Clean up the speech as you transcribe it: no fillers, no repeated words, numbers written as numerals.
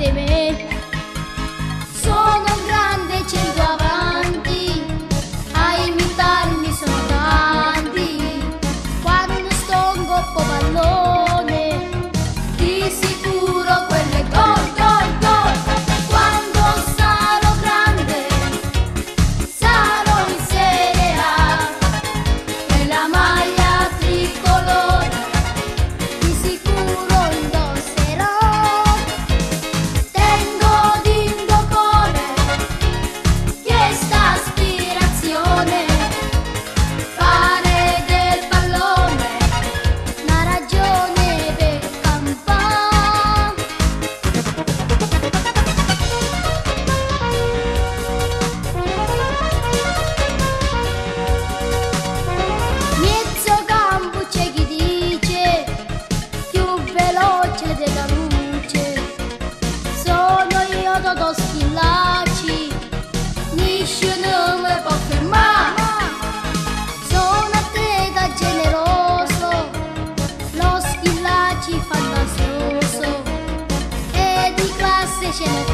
di me. Sono un grande cento avanti, a imitarmi sono tanti. Quando sto in coppa pallone, di sicuro quello è gol, gol, gol. Quando sarò grande, sarò in Serie A, e la maglia tricolore di sicuro indosserò. Tengo dentro cuore questa aspirazione, fare del pallone una ragione per campare. Mezzo campo c'è chi dice più veloce della luce. Sono io Totò Schillaci, nessuno mi può fermare. Sono atleta generoso, lo Schillaci fantasioso, e di classe ce ne